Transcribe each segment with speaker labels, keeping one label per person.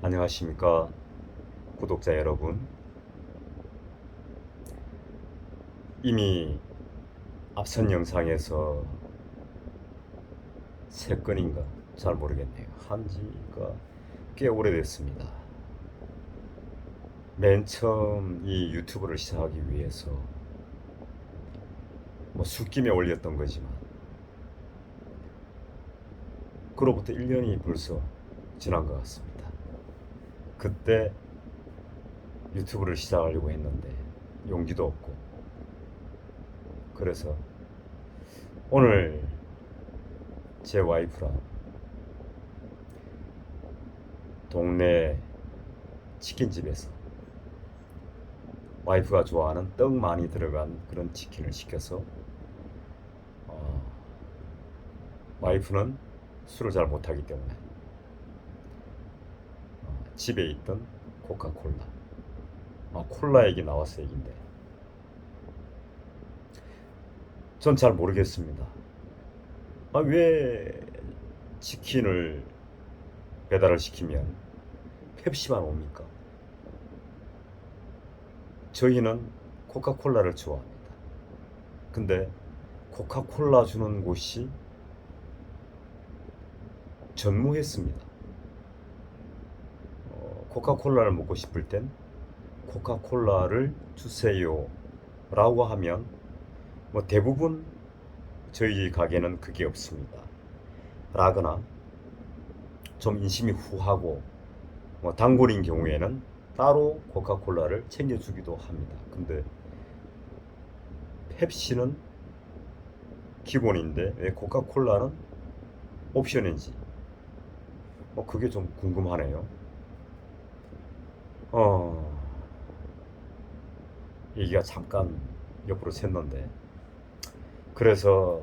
Speaker 1: 안녕하십니까 구독자 여러분. 이미 앞선 영상에서 세 건인가 잘 모르겠네요. 한지가 꽤 오래됐습니다. 맨 처음 이 유튜브를 시작하기 위해서 술김에 올렸던 거지만 그로부터 1년이 벌써 지난 것 같습니다. 그때 유튜브를 시작하려고 했는데 용기도 없고, 그래서 오늘 제 와이프랑 동네 치킨집에서 와이프가 좋아하는 떡 많이 들어간 그런 치킨을 시켜서, 와이프는 술을 잘 못하기 때문에 집에 있던 코카콜라, 콜라 얘기 나왔어 얘긴데 전 잘 모르겠습니다. 왜 치킨을 배달을 시키면 펩시만 옵니까? 저희는 코카콜라를 좋아합니다. 근데 코카콜라 주는 곳이 전무했습니다. 코카콜라를 먹고 싶을 땐 코카콜라를 주세요 라고 하면 대부분 저희 가게는 그게 없습니다 라거나, 좀 인심이 후하고 단골인 경우에는 따로 코카콜라를 챙겨주기도 합니다. 근데 펩시는 기본인데 왜 코카콜라는 옵션인지 그게 좀 궁금하네요. 얘기가 잠깐 옆으로 샜는데, 그래서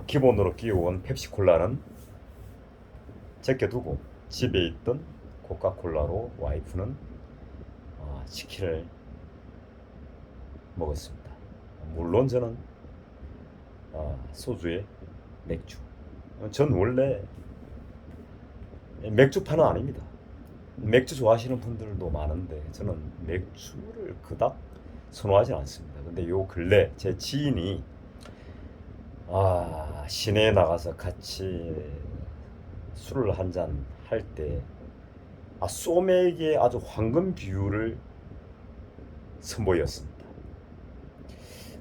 Speaker 1: 기본으로 끼워온 펩시콜라는 제껴두고 집에 있던 코카콜라로 와이프는 치킨을 먹었습니다. 물론 저는 소주에 맥주. 전 원래 맥주파는 아닙니다. 맥주 좋아하시는 분들도 많은데 저는 맥주를 그닥 선호하지 않습니다. 근데 요 근래 제 지인이 시내에 나가서 같이 술을 한 잔 할 때 소맥의 아주 황금 비율을 선보였습니다.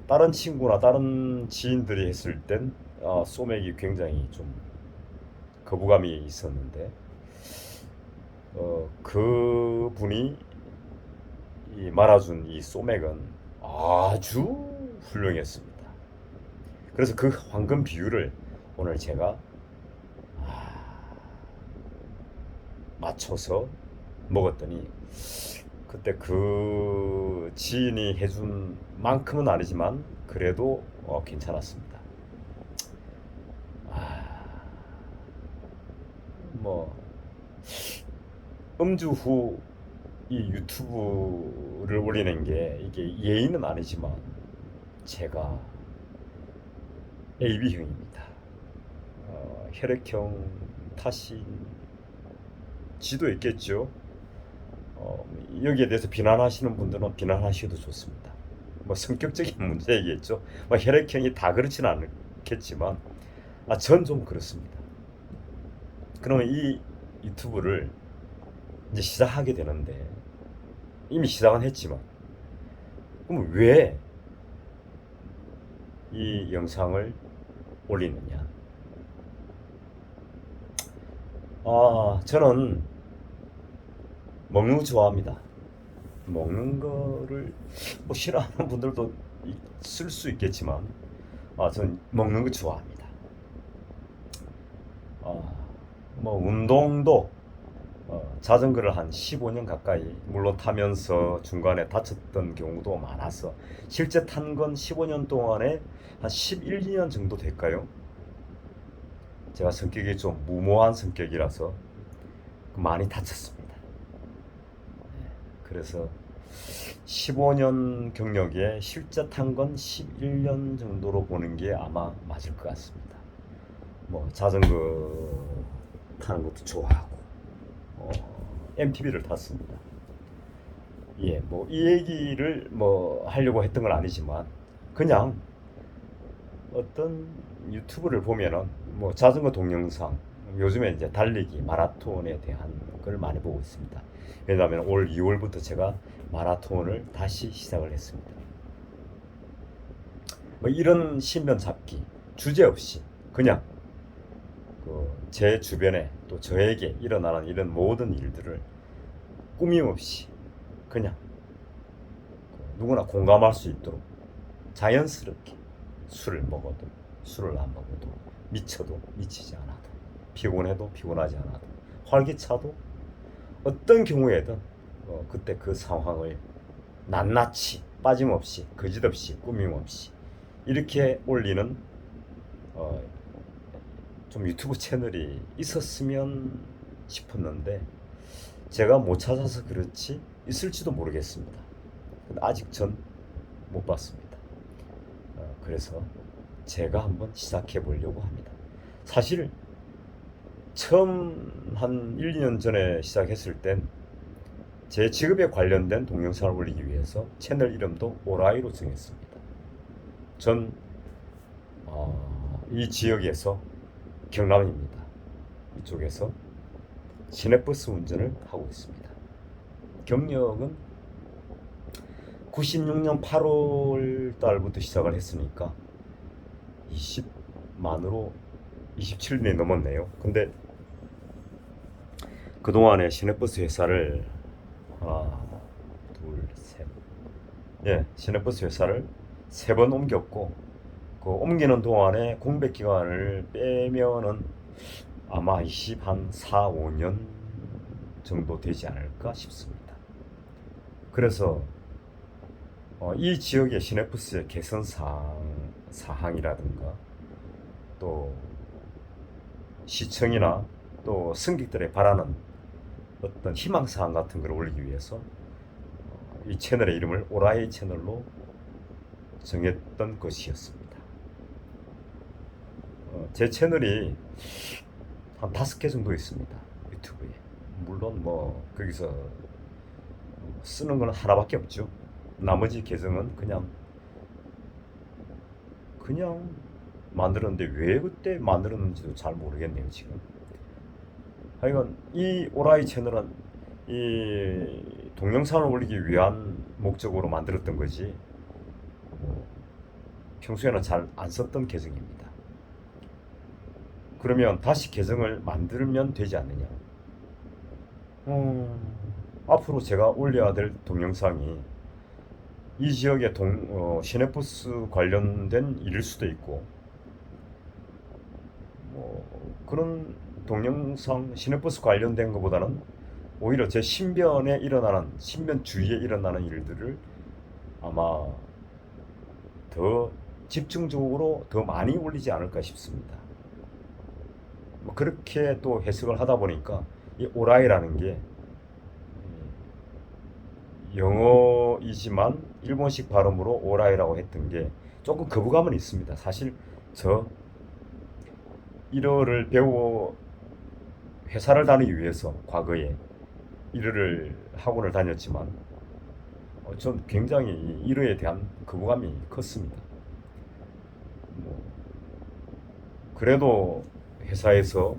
Speaker 1: 다른 친구나 다른 지인들이 했을 땐 소맥이 굉장히 좀 거부감이 있었는데, 그분이 말아준 이 소맥은 아주 훌륭했습니다. 그래서 그 황금 비율을 오늘 제가 맞춰서 먹었더니, 그때 그 지인이 해준 만큼은 아니지만 그래도 괜찮았습니다. 뭐 음주 후 이 유튜브를 올리는 게 이게 예의는 아니지만 제가 AB형입니다. 혈액형 탓이 지도 있겠죠. 여기에 대해서 비난하시는 분들은 비난하셔도 좋습니다. 성격적인 문제이겠죠. 혈액형이 다 그렇지는 않겠지만 전 좀 그렇습니다. 그러면 이 유튜브를 이제 시작하게 되는데, 이미 시작은 했지만 그럼 왜 이 영상을 올리느냐? 저는 먹는 거 좋아합니다. 먹는 거를 싫어하는 분들도 있을 수 있겠지만 저는 먹는 거 좋아합니다. 운동도 자전거를 한 15년 가까이 물론 타면서 중간에 다쳤던 경우도 많아서 실제 탄 건 15년 동안에 한 11, 2년 정도 될까요? 제가 성격이 좀 무모한 성격이라서 많이 다쳤습니다. 그래서 15년 경력에 실제 탄 건 11년 정도로 보는 게 아마 맞을 것 같습니다. 자전거 타는 것도 좋아하고 MTB를 탔습니다. 예, 뭐 이 얘기를 뭐 하려고 했던 건 아니지만 그냥 어떤 유튜브를 보면은 뭐 자전거 동영상, 요즘에 이제 달리기 마라톤에 대한 걸 많이 보고 있습니다. 왜냐하면 올 2월부터 제가 마라톤을 다시 시작을 했습니다. 뭐 이런 신변 잡기 주제 없이 그냥 제 주변에 또 저에게 일어나는 이런 모든 일들을 꾸밈 없이 그냥 누구나 공감할 수 있도록 자연스럽게 술을 먹어도 술을 안 먹어도 미쳐도 미치지 않아도 피곤해도 피곤하지 않아도 활기차도 어떤 경우에든 그때 그 상황을 낱낱이 빠짐없이 거짓없이 꾸밈없이 이렇게 올리는 좀 유튜브 채널이 있었으면 싶었는데 제가 못 찾아서 그렇지 있을지도 모르겠습니다. 근데 아직 전 못 봤습니다. 그래서 제가 한번 시작해 보려고 합니다. 사실 처음 한 1, 2년 전에 시작했을 땐 제 직업에 관련된 동영상을 올리기 위해서 채널 이름도 오라이로 정했습니다. 전 이 지역에서 경남입니다. 이쪽에서 시내버스 운전을 하고 있습니다. 경력은 96년 8월 달부터 시작을 했으니까 20만으로 27년이 넘었네요. 근데 그동안에 시내버스 회사를 하나, 둘, 셋. 예, 시내버스 회사를 3번 옮겼고 그 옮기는 동안에 공백 기간을 빼면은 아마 24, 5년 정도 되지 않을까 싶습니다. 그래서 이 지역의 시내버스의 개선 사항이라든가 또 시청이나 또 승객들의 바라는 어떤 희망사항 같은 걸 올리기 위해서 이 채널의 이름을 오라이 채널로 정했던 것이었습니다. 제 채널이 한 5개 정도 있습니다. 유튜브에. 물론 뭐 거기서 쓰는 건 하나밖에 없죠. 나머지 계정은 그냥 만들었는데 왜 그때 만들었는지도 잘 모르겠네요 지금. 하여간 이 오라이 채널은 이 동영상을 올리기 위한 목적으로 만들었던 거지 평소에는 잘 안 썼던 계정입니다. 그러면 다시 계정을 만들면 되지 않느냐? 앞으로 제가 올려야 될 동영상이 이 지역의 시내버스 관련된 일일 수도 있고 뭐 그런 동영상 시내버스 관련된 것보다는 오히려 제 신변에 일어나는 신변 주위에 일어나는 일들을 아마 더 집중적으로 더 많이 올리지 않을까 싶습니다. 뭐 그렇게 또 해석을 하다 보니까 이 오라이라는 게 영어이지만 일본식 발음으로 오라이라고 했던 게 조금 거부감은 있습니다. 사실 저 일어를 배워 회사를 다니기 위해서 과거에 일어를 학원을 다녔지만 전 굉장히 일어에 대한 거부감이 컸습니다. 그래도 회사에서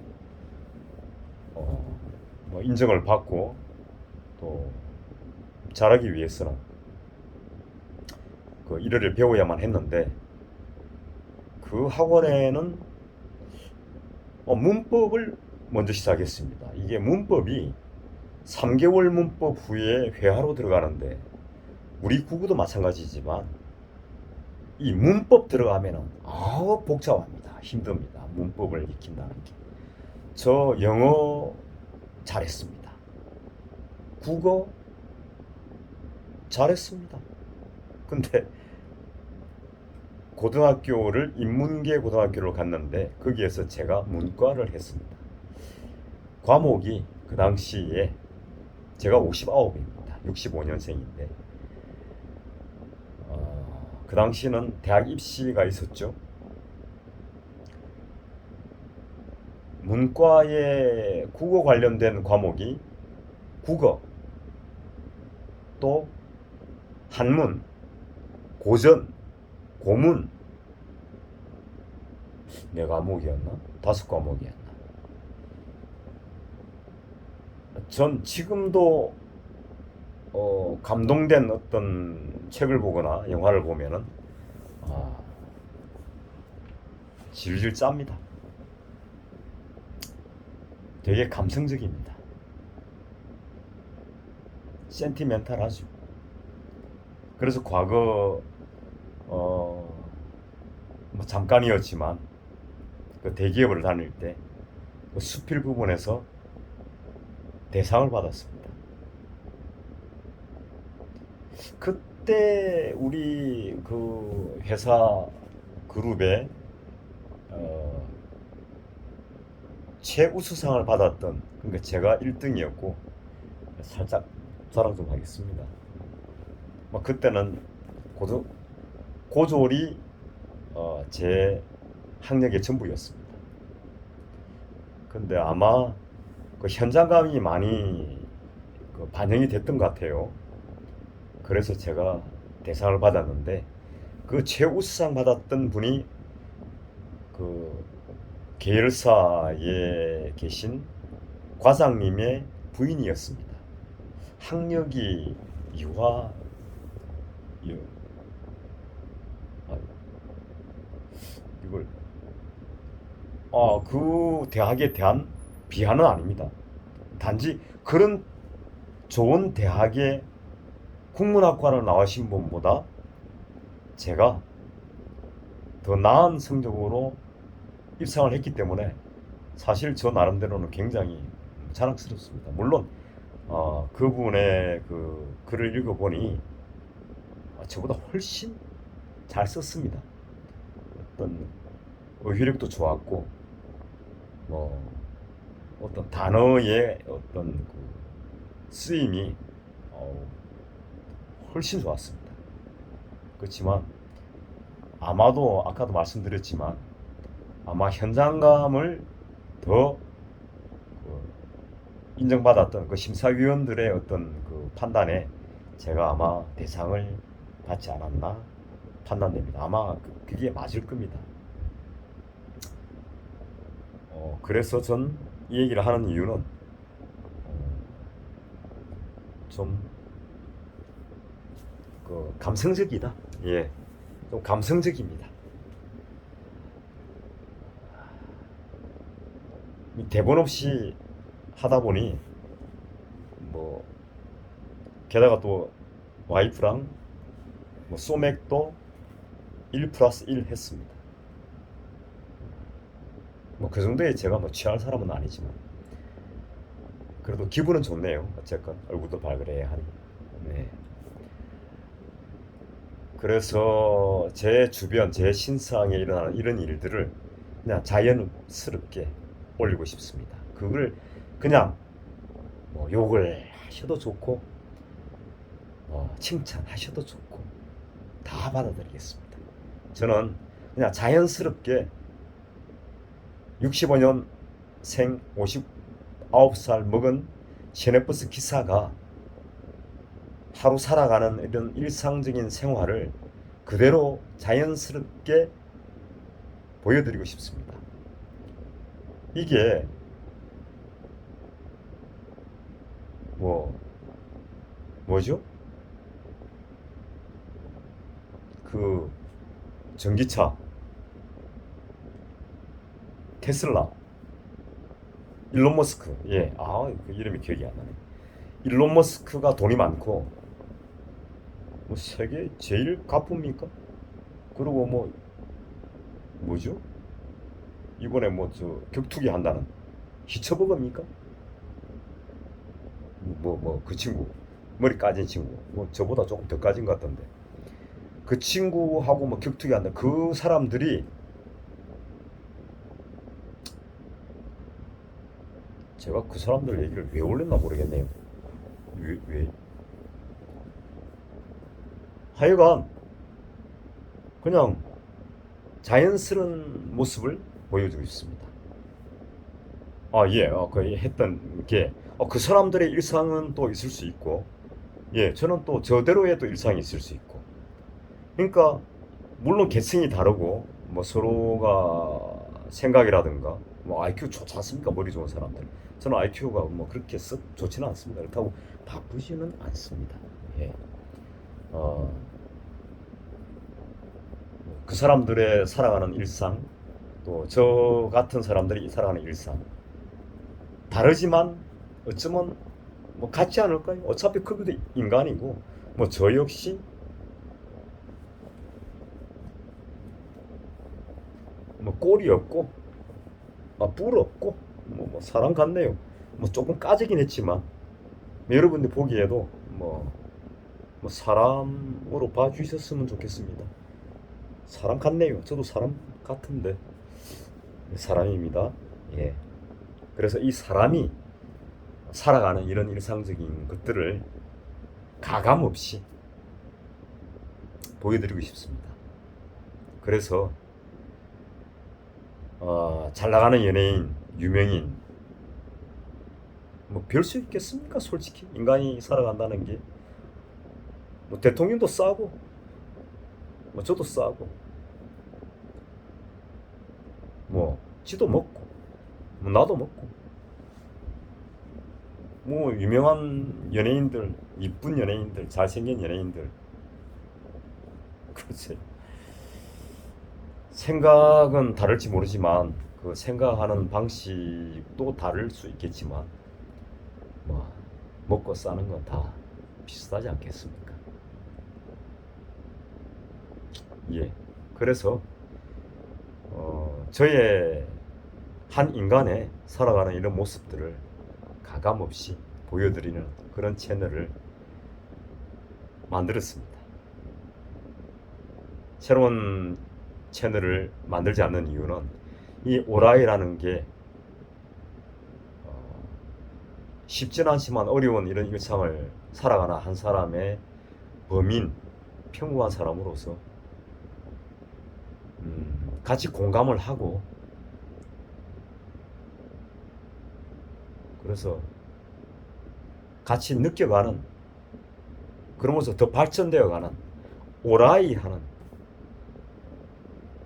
Speaker 1: 뭐 인정을 받고 또 잘하기 위해서는 그 일어를 배워야만 했는데 그 학원에는 문법을 먼저 시작했습니다. 이게 문법이 3개월 문법 후에 회화로 들어가는데 우리 국어도 마찬가지지만 이 문법 들어가면은 복잡합니다. 힘듭니다. 문법을 익힌다는 게. 저 영어 잘했습니다. 국어 잘했습니다. 근데 고등학교를 인문계 고등학교를 갔는데 거기에서 제가 문과를 했습니다. 과목이 그 당시에 제가 59입니다. 65년생인데 그 당시는 대학 입시가 있었죠. 문과의 국어 관련된 과목이 국어, 또 한문, 고전, 고문, 네 과목이었나? 다섯 과목이었나? 전 지금도 감동된 어떤 책을 보거나 영화를 보면은 아, 질질 짭니다. 되게 감성적입니다. 센티멘탈하죠. 그래서 과거 뭐 잠깐이었지만 그 대기업을 다닐 때그 수필 부분에서 대상을 받았습니다. 그때 우리 그 회사 그룹에 어, 최우수상을 받았던, 그러니까 제가 1등이었고 살짝 자랑 좀 하겠습니다. 뭐 그때는 고졸이 제 학력의 전부였습니다. 근데 아마 그 현장감이 많이 그 반영이 됐던 것 같아요. 그래서 제가 대상을 받았는데 그 최우수상 받았던 분이 그 계열사에 계신 과장님의 부인이었습니다. 학력이 이화 이- 아, 이걸 그 대학에 대한 비하는 아닙니다. 단지 그런 좋은 대학의 국문학과를 나오신 분보다 제가 더 나은 성적으로 입상을 했기 때문에 사실 저 나름대로는 굉장히 자랑스럽습니다. 물론 그분의 그 글을 읽어보니 저보다 훨씬 잘 썼습니다. 어떤 어휘력도 좋았고 뭐 어떤 단어의 어떤 그 쓰임이 어, 훨씬 좋았습니다. 그렇지만 아마도 아까도 말씀드렸지만 아마 현장감을 더 인정받았던 그 심사위원들의 어떤 그 판단에 제가 아마 대상을 받지 않았나 판단됩니다. 아마 그게 맞을 겁니다. 그래서 전 이 얘기를 하는 이유는 좀 그 감성적이다. 예, 좀 감성적입니다. 대본 없이 하다 보니 뭐 게다가 또 와이프랑 뭐 소맥도 1 플러스 1 했습니다. 뭐 그 정도에 제가 뭐 취할 사람은 아니지만 그래도 기분은 좋네요. 어쨌건 얼굴도 발그레 하니. 네. 그래서 제 주변, 제 신상에 일어나는 이런 일들을 그냥 자연스럽게 올리고 싶습니다. 그걸 그냥 뭐 욕을 하셔도 좋고 칭찬하셔도 좋고 다 받아들이겠습니다. 저는 그냥 자연스럽게 65년 생 59살 먹은 시내버스 기사가 하루 살아가는 이런 일상적인 생활을 그대로 자연스럽게 보여드리고 싶습니다. 이게 뭐 뭐죠? 그 전기차 테슬라 일론 머스크, 그 이름이 기억이 안 나네. 일론 머스크가 돈이 많고 뭐 세계 제일 가품입니까? 그리고 뭐 뭐죠? 이번에 뭐 저 격투기 한다는 히처버거입니까? 뭐 그 친구 머리 까진 친구 뭐 저보다 조금 더 까진 것 같던데 그 친구하고 뭐 격투기 한다 그 사람들이 제가 그 사람들 얘기를 왜 올렸나 모르겠네요. 왜? 하여간 그냥 자연스러운 모습을 보여주고 있습니다. 예, 그 했던 게, 그 사람들의 일상은 또 있을 수 있고, 예, 저는 또 저대로의 또 일상이 있을 수 있고. 그러니까, 물론 계층이 다르고, 뭐 서로가 생각이라든가, 뭐 IQ 좋지 않습니까? 머리 좋은 사람들. 저는 IQ가 뭐 그렇게 썩 좋지는 않습니다. 그렇다고 바쁘지는 않습니다. 예. 어, 그 사람들의 살아가는 일상, 또 저 같은 사람들이 살아가는 일상, 다르지만 어쩌면 뭐 같지 않을까요? 어차피 그것도 인간이고, 뭐 저 역시 뭐 꼴이 없고, 뿔 없고, 뭐 사람 같네요. 뭐 조금 까지긴 했지만, 뭐 여러분들 보기에도 뭐 사람으로 봐주셨으면 좋겠습니다. 사람 같네요. 저도 사람 같은데 사람입니다. 예. 그래서 이 사람이 살아가는 이런 일상적인 것들을 가감 없이 보여드리고 싶습니다. 그래서 잘 나가는 연예인, 유명인, 뭐 별 수 있겠습니까? 솔직히 인간이 살아간다는 게 뭐 대통령도 싸고, 뭐 저도 싸고, 뭐 지도 먹고, 뭐 나도 먹고, 뭐 유명한 연예인들, 이쁜 연예인들, 잘생긴 연예인들, 그렇지. 생각은 다를지 모르지만 그 생각하는 방식도 다를 수 있겠지만 뭐 먹고 사는 건 다 비슷하지 않겠습니까? 예. 그래서 저의 한 인간의 살아가는 이런 모습들을 가감 없이 보여드리는 그런 채널을 만들었습니다. 새로운 채널을 만들지 않는 이유는 이 오라이라는 게 쉽지는 않지만 어려운 이런 일상을 살아가는 한 사람의 범인, 평범한 사람으로서 같이 공감을 하고, 그래서 같이 느껴가는, 그러면서 더 발전되어가는, 오라이 하는,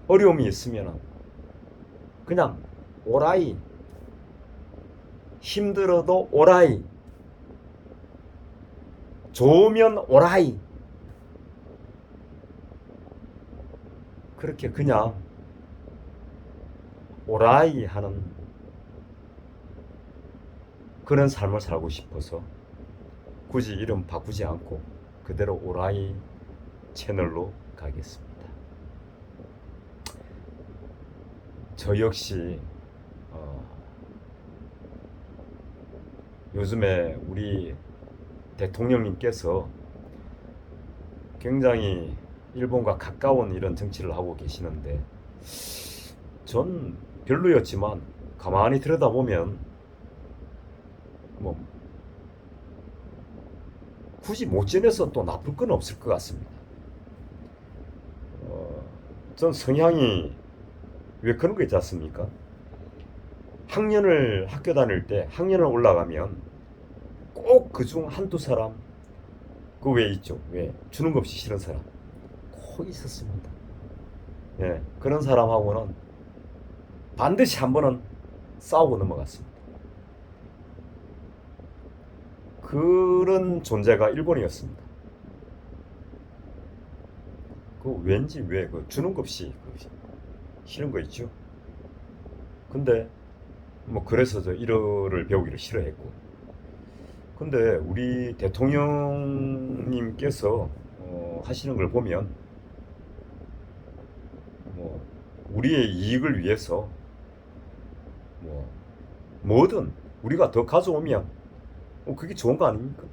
Speaker 1: 어려움이 있으면 그냥 오라이, 힘들어도 오라이, 좋으면 오라이, 그렇게 그냥 오라이 하는 그런 삶을 살고 싶어서 굳이 이름 바꾸지 않고 그대로 오라이 채널로 가겠습니다. 저 역시 요즘에 우리 대통령님께서 굉장히 일본과 가까운 이런 정치를 하고 계시는데, 전 별로였지만 가만히 들여다보면 뭐 굳이 못 지내서 또 나쁠 건 없을 것 같습니다. 전 성향이 왜 그런 거 있지 않습니까? 학년을 학교 다닐 때 학년을 올라가면 꼭 그중 한두 사람, 그 왜 있죠? 왜 주는 거 없이 싫은 사람 꼭 있었습니다. 예, 그런 사람하고는 반드시 한 번은 싸우고 넘어갔습니다. 그런 존재가 일본이었습니다. 그 왠지 왜 그 주는 것 없이 그 싫은 거 있죠? 근데 뭐 그래서 저 일어를 배우기를 싫어했고, 근데 우리 대통령님께서 하시는 걸 보면 뭐 우리의 이익을 위해서 뭐 뭐든 우리가 더 가져오면 그게 좋은 거 아닙니까?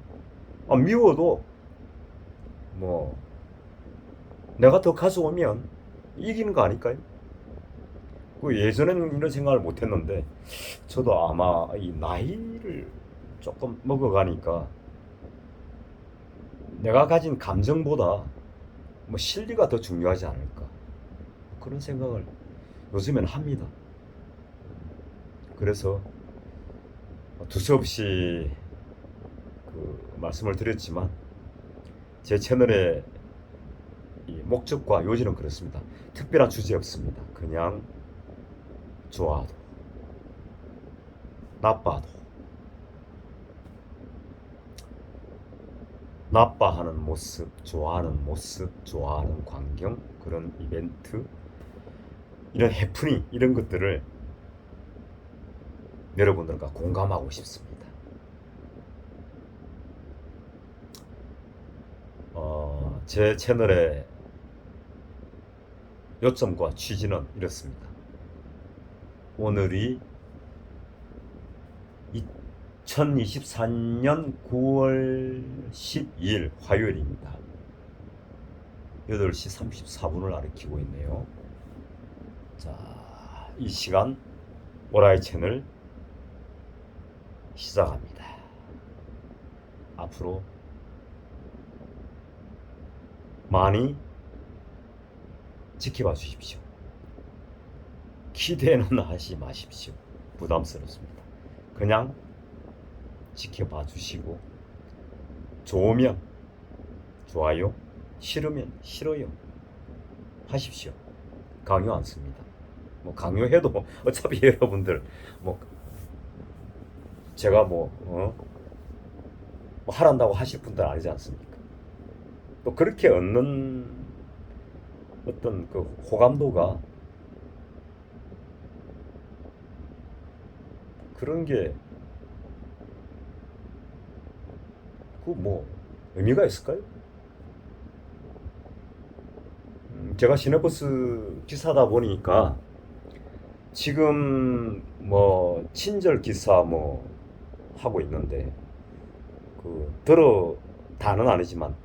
Speaker 1: 미워도 뭐 내가 더 가져오면 이기는 거 아닐까요? 그 예전에는 이런 생각을 못 했는데, 저도 아마 이 나이를 조금 먹어가니까 내가 가진 감정보다 뭐 실리가 더 중요하지 않을까, 그런 생각을 요즘엔 합니다. 그래서 두서없이 말씀을 드렸지만 제 채널의 이 목적과 요지는 그렇습니다. 특별한 주제 없습니다. 그냥 좋아도 나빠도 나빠하는 모습, 좋아하는 모습, 좋아하는 광경, 그런 이벤트, 이런 해프닝, 이런 것들을 여러분들과 공감하고 싶습니다. 제 채널의 요점과 취지는 이렇습니다. 오늘이 2024년 9월 12일 화요일입니다. 8시 34분을 가리키고 있네요. 자, 이 시간 오라이 채널 시작합니다. 앞으로 많이 지켜봐 주십시오. 기대는 하지 마십시오. 부담스럽습니다. 그냥 지켜봐 주시고 좋으면 좋아요, 싫으면 싫어요 하십시오. 강요 안 씁니다. 뭐 강요해도 어차피 여러분들 뭐 제가 뭐 하란다고 하실 분들 아니지 않습니까? 또 그렇게 얻는 어떤 그 호감도가 그런 게 그 뭐 의미가 있을까요? 제가 시내버스 기사다 보니까 지금 뭐 친절 기사 뭐 하고 있는데 들어 다는 아니지만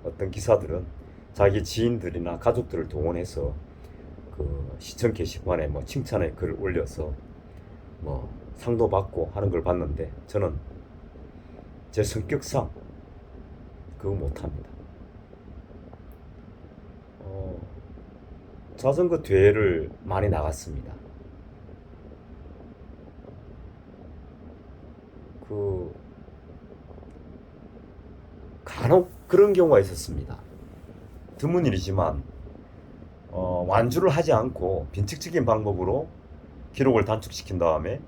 Speaker 1: 어떤 기사들은 자기 지인들이나 가족들을 동원해서 시청 게시판에 뭐 칭찬의 글을 올려서 뭐 상도 받고 하는 걸 봤는데 저는 제 성격상 그거 못합니다. 자전거 대회를 많이 나갔습니다. 간혹 그런 경우가 있었습니다. 드문 일이지만 완주를 하지 않고 빈측적인 방법으로 기록을 단축시킨 다음에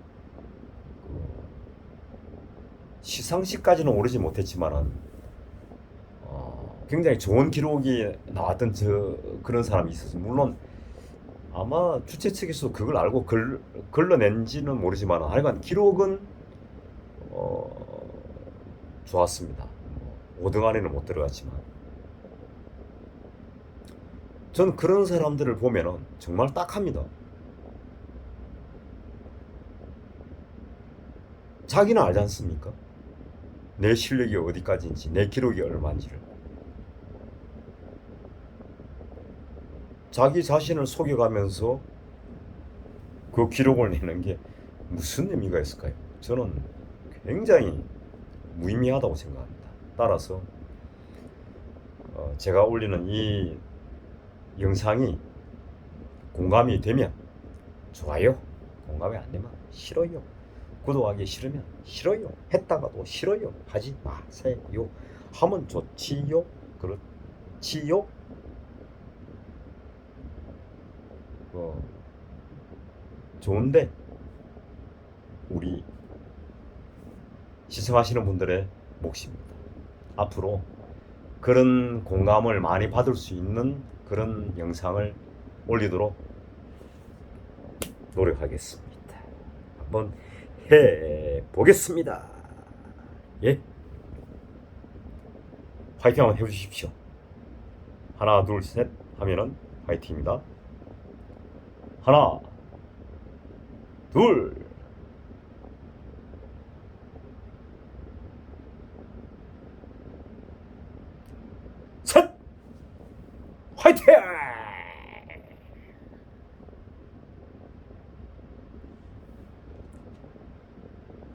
Speaker 1: 시상식까지는 오르지 못했지만은 굉장히 좋은 기록이 나왔던 그런 사람이 있었어요. 물론 아마 주최 측에서 그걸 알고 걸러낸지는 모르지만 하여간 기록은 좋았습니다. 5등 안에는 못 들어갔지만 전 그런 사람들을 보면은 정말 딱합니다. 자기는 알지 않습니까? 내 실력이 어디까지인지, 내 기록이 얼마인지를. 자기 자신을 속여가면서 그 기록을 내는 게 무슨 의미가 있을까요? 저는 굉장히 무의미하다고 생각합니다. 따라서 제가 올리는 이 영상이 공감이 되면 좋아요, 공감이 안 되면 싫어요, 구독하기 싫으면 싫어요, 했다가도 싫어요 하지 마세요. 하면 좋지요, 그렇지요. 좋은데 우리 시청하시는 분들의 몫입니다. 앞으로 그런 공감을 많이 받을 수 있는 그런 영상을 올리도록 노력하겠습니다. 한번 해보겠습니다. 예? 화이팅 한번 해주십시오. 하나 둘 셋 하면은 화이팅입니다. 하나 둘 셋 화이팅!